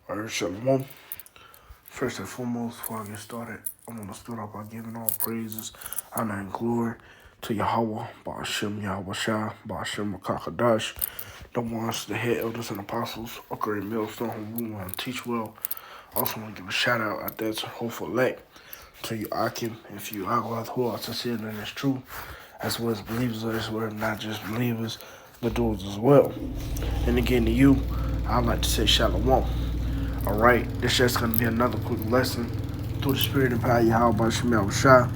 Shalom. First and foremost, before I get started, I want to start off by giving all praises, honor, and glory to Yahawah, bahasham, Yahawashi, bahasham, Rawchaa Qadash, the ones, the head elders and apostles, a great millstone who rule and teach well. Also want to give a shout out there to Hopeful Elect, to you Akim, and for you Yahawah who are sincere and it's true, as well as believers of this word, not just believers, but doers as well. And again to you, I'd like to say Shalom. Alright, this is just going to be another quick lesson through the spirit and power of Yahawashi.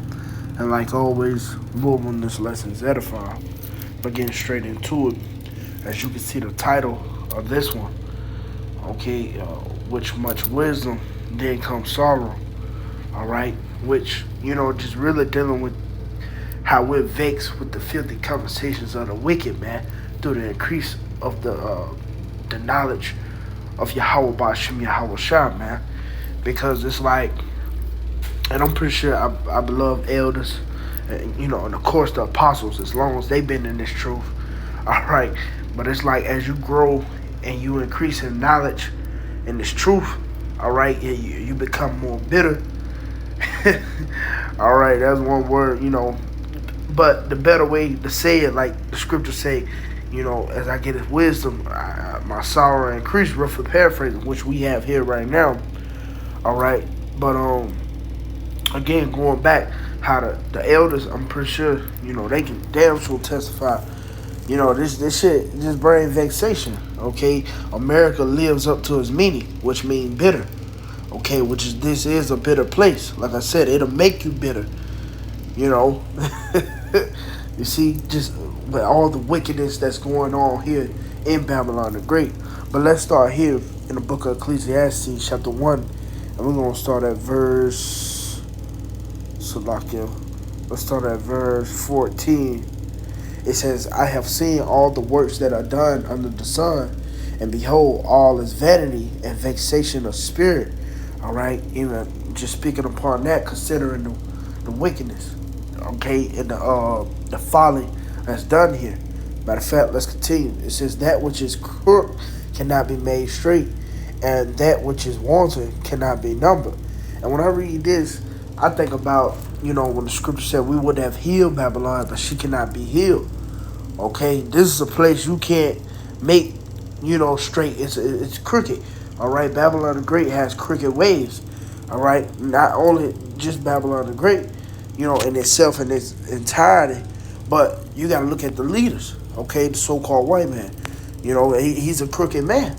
And like always, Lord, when this lesson is edifying, but getting straight into it, as you can see the title of this one, okay, which much wisdom, then comes sorrow. Alright, which, just really dealing with how we're vexed with the filthy conversations of the wicked, man, through the increase of the knowledge of Yahawah bahasham Yahawashi, man. Because it's like, and I'm pretty sure our beloved elders, and of course the apostles, as long as they've been in this truth, all right. But it's like as you grow and you increase in knowledge in this truth, all right, you become more bitter. All right, that's one word, But the better way to say it, like the scriptures say, as I get his wisdom, my sorrow increase, roughly paraphrasing, which we have here right now. All right. But again, going back, how the elders, I'm pretty sure, they can damn sure testify. This shit just bring vexation. Okay. America lives up to its meaning, which means bitter. Okay, this is a bitter place. Like I said, it'll make you bitter. You see, just with all the wickedness that's going on here in Babylon the Great. But let's start here in the book of Ecclesiastes, chapter 1. And we're going to start at verse... Salakia. Let's start at verse 14. It says, I have seen all the works that are done under the sun, and behold, all is vanity and vexation of spirit. All right? Even just speaking upon that, considering the wickedness. Okay, and the folly that's done here. Matter of fact, let's continue. It says that which is crooked cannot be made straight, and that which is wanton cannot be numbered. And when I read this, I think about, when the scripture said we would have healed Babylon, but she cannot be healed. Okay, this is a place you can't make, straight. It's crooked. All right, Babylon the Great has crooked ways. All right, not only just Babylon the Great, in itself in its entirety, but you got to look at the leaders, okay, the so-called white man. He's a crooked man,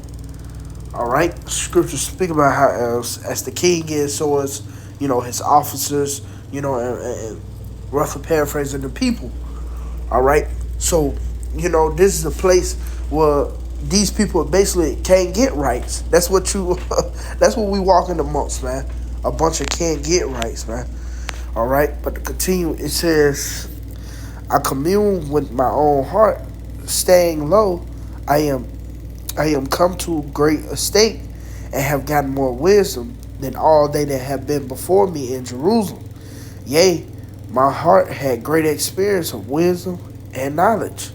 all right? Scriptures speak about how as the king is, so is, his officers, and roughly paraphrasing the people, all right? So, this is a place where these people basically can't get rights. That's what that's what we walking amongst, man. A bunch of can't get rights, man. All right, but to continue, it says, I commune with my own heart, staying low. I am come to great estate and have gotten more wisdom than all they that have been before me in Jerusalem. Yea, my heart had great experience of wisdom and knowledge.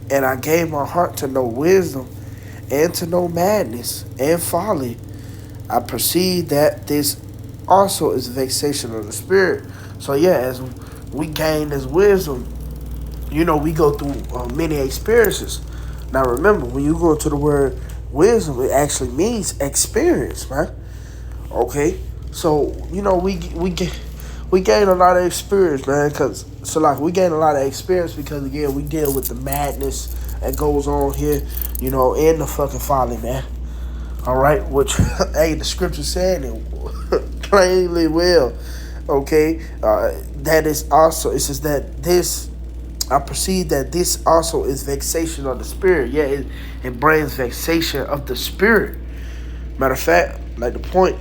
And I gave my heart to know wisdom and to know madness and folly. I perceive that this also is vexation of the spirit. So yeah, as we gain this wisdom, we go through many experiences. Now remember, when you go to the word wisdom, it actually means experience, man. Okay, so we gain a lot of experience, man. We gain a lot of experience because again we deal with the madness that goes on here, in the fucking folly, man. All right, which hey, the scripture said it plainly well. Okay, that is also, it says that this, I perceive that this also is vexation of the spirit. Yeah, it brings vexation of the spirit. Matter of fact, like the point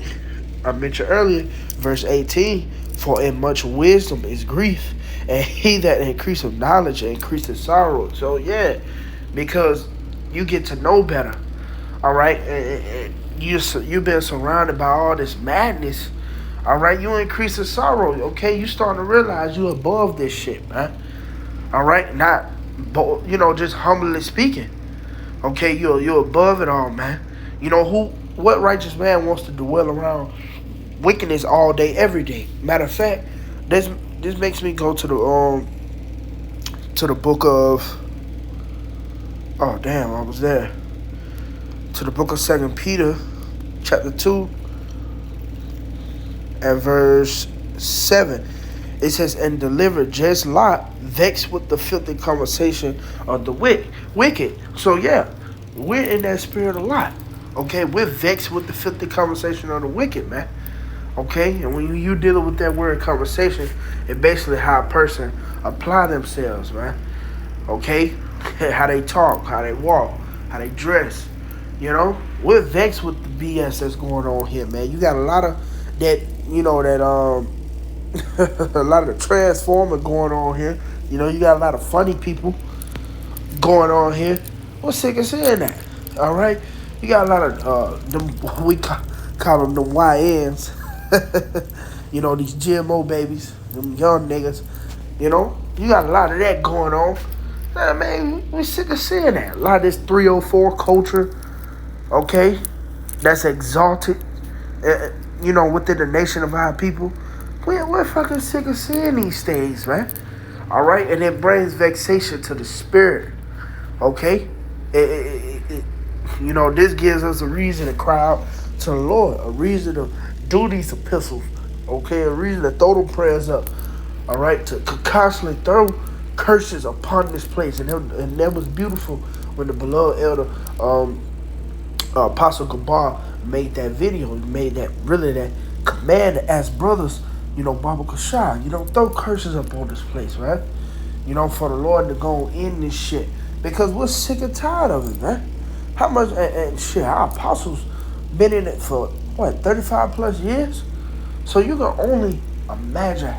I mentioned earlier, verse 18, for in much wisdom is grief, and he that increaseth knowledge increaseth sorrow. So yeah, because you get to know better. All right, and you've been surrounded by all this madness. All right, you increase the sorrow. Okay, you starting to realize you're above this shit, man. All right, not, just humbly speaking. Okay, you're above it all, man. Who what righteous man wants to dwell around wickedness all day, every day? Matter of fact, this makes me go to the book of, oh damn, I was there. To the book of 2 Peter, chapter 2, and verse 7. It says, and delivered just Lot, vexed with the filthy conversation of the wicked. So yeah, we're in that spirit a lot. Okay, we're vexed with the filthy conversation of the wicked, man. Okay, and when you dealing with that word conversation, it's basically how a person apply themselves, man. Okay, how they talk, how they walk, how they dress. You know, we're vexed with the BS that's going on here, man. You got a lot of that, a lot of the transformer going on here. You know, you got a lot of funny people going on here. We're sick of seeing that. All right, you got a lot of them, we call them the YNs. You know, these GMO babies, them young niggas. You know, you got a lot of that going on. Man, we sick of seeing that. A lot of this 304 culture. Okay, that's exalted, within the nation of our people. We're fucking sick of seeing these things, man. All right, and it brings vexation to the spirit. Okay, this gives us a reason to cry out to the Lord, a reason to do these epistles. Okay, a reason to throw them prayers up. All right, to constantly throw curses upon this place, and that was beautiful when the beloved elder, Apostle Gabar, made that video. He made that command to ask brothers, Baba Kashah, throw curses up on this place, right? For the Lord to go in this shit. Because we're sick and tired of it, man. How much, and shit, our apostles been in it for, 35 plus years? So you can only imagine,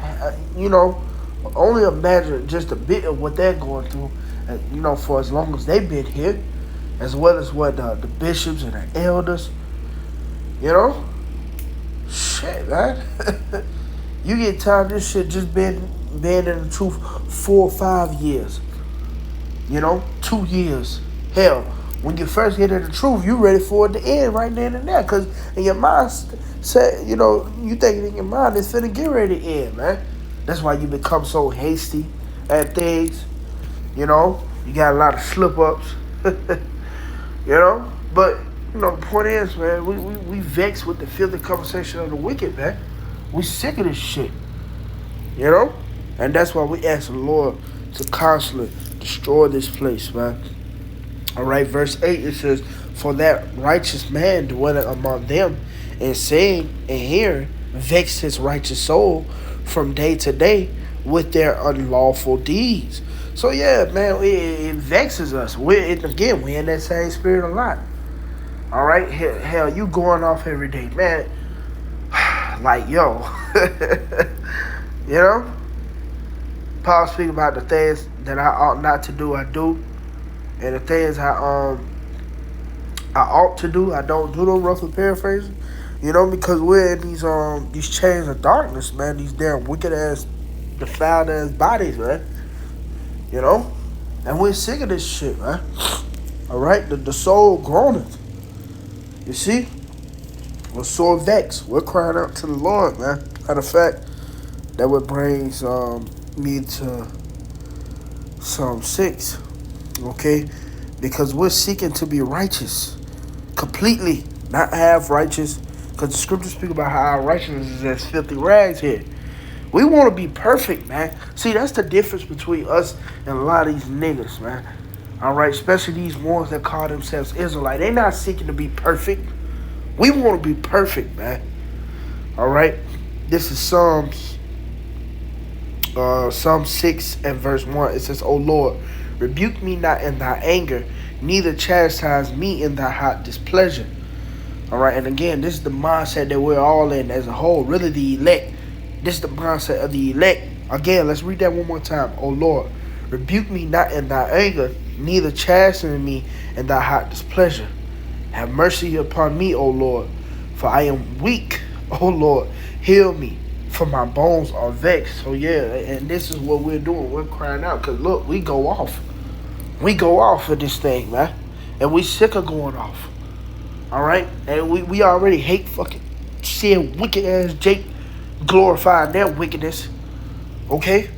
just a bit of what they're going through, for as long as they've been here. As well as what the bishops and the elders, shit, man. You get tired of this shit just being in the truth 4 or 5 years, 2 years. Hell, when you first get in the truth, you ready for it to end right then and there, because in your mind, you thinking in your mind it's finna get ready to end, man. That's why you become so hasty at things, you got a lot of slip ups. But the point is, man, we vexed with the filthy conversation of the wicked, man. We sick of this shit, and that's why we ask the Lord to constantly destroy this place, man. All right, verse 8, it says, for that righteous man dwelling among them, and saying and hearing, vexed his righteous soul from day to day with their unlawful deeds. So yeah, man, it vexes us. We're in that same spirit a lot. All right, hell, you going off every day, man. Like, yo, Paul speak about the things that I ought not to do, I do, and the things I ought to do, I don't do them. Roughly paraphrasing, because we're in these chains of darkness, man. These damn wicked ass, defiled ass bodies, man. And we're sick of this shit, man. All right, the soul groaneth. You see, we're so vexed. We're crying out to the Lord, man. Matter of fact, that what brings me to Psalm 6, okay? Because we're seeking to be righteous, completely, not half righteous. Because the scriptures speak about how our righteousness is as filthy rags here. We want to be perfect, man. See, that's the difference between us and a lot of these niggas, man. All right, especially these ones that call themselves Israelite. They're not seeking to be perfect. We want to be perfect, man. All right, this is Psalm 6 and verse 1. It says, O Lord, rebuke me not in thy anger, neither chastise me in thy hot displeasure. All right, and again, this is the mindset that we're all in as a whole, really the elect. This is the mindset of the elect. Again, let's read that one more time. O Lord, rebuke me not in thy anger, neither chasten me in thy hot displeasure. Have mercy upon me, O Lord, for I am weak. O Lord, heal me, for my bones are vexed. So yeah, and this is what we're doing. We're crying out, because look, we go off. We go off of this thing, man. And we sick of going off. All right, and we already hate fucking seeing wicked ass Jake glorifying their wickedness. Okay,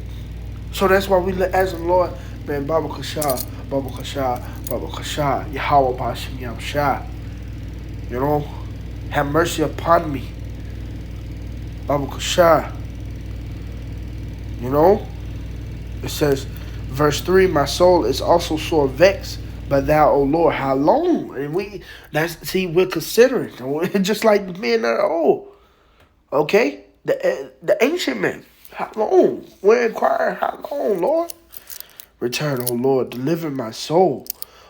so that's why we ask the Lord, man, Baba Kasha, Baba Kasha, Baba Kasha, Yahawah bahasham Yahawashi. You know, have mercy upon me, Baba Kasha. You know, it says, verse 3, my soul is also sore vexed, but thou, O Lord, how long? And we're considering, just like the men that are old. Okay? The ancient men. How long? We're inquiring, how long, Lord? Return, O Lord, deliver my soul.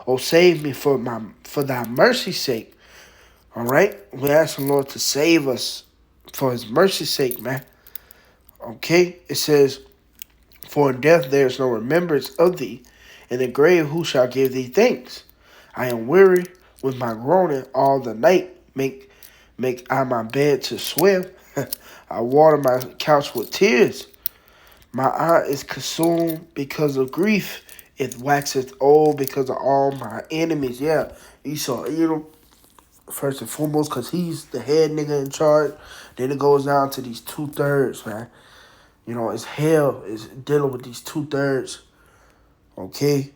O save me for thy mercy's sake. All right? We ask the Lord to save us for his mercy's sake, man. Okay? It says, for in death there is no remembrance of thee. In the grave who shall give thee thanks? I am weary with my groaning all the night. Make I my bed to swim. I water my couch with tears. My eye is consumed because of grief. It waxeth old because of all my enemies. Yeah, Esau, first and foremost, because he's the head nigga in charge. Then it goes down to these 2/3, man. It's hell is dealing with these 2/3. Okay?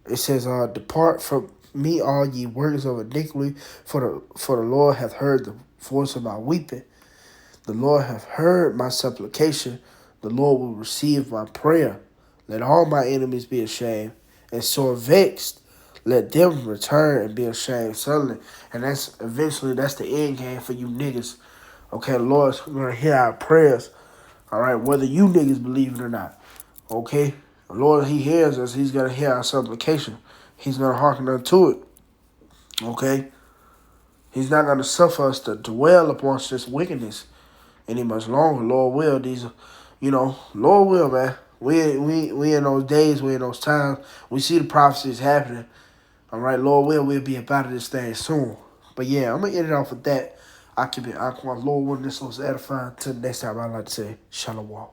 It says, depart from me, all ye workers of iniquity, for the Lord hath heard the voice of my weeping. The Lord hath heard my supplication. The Lord will receive my prayer. Let all my enemies be ashamed and sore vexed. Let them return and be ashamed suddenly. And that's the end game for you niggas. Okay, the Lord's going to hear our prayers. All right, whether you niggas believe it or not. Okay? The Lord, he hears us. He's going to hear our supplication. He's going to hearken unto it. Okay? He's not going to suffer us to dwell upon this wickedness any much longer. Lord will. Lord will, man. We in those days, we in those times. We see the prophecies happening. All right, Lord will. We'll be about this thing soon. But yeah, I'm going to end it off with that. I keep it Aqua. Lord willing, this was edifying. Till next time, I'd like to say, Shalom.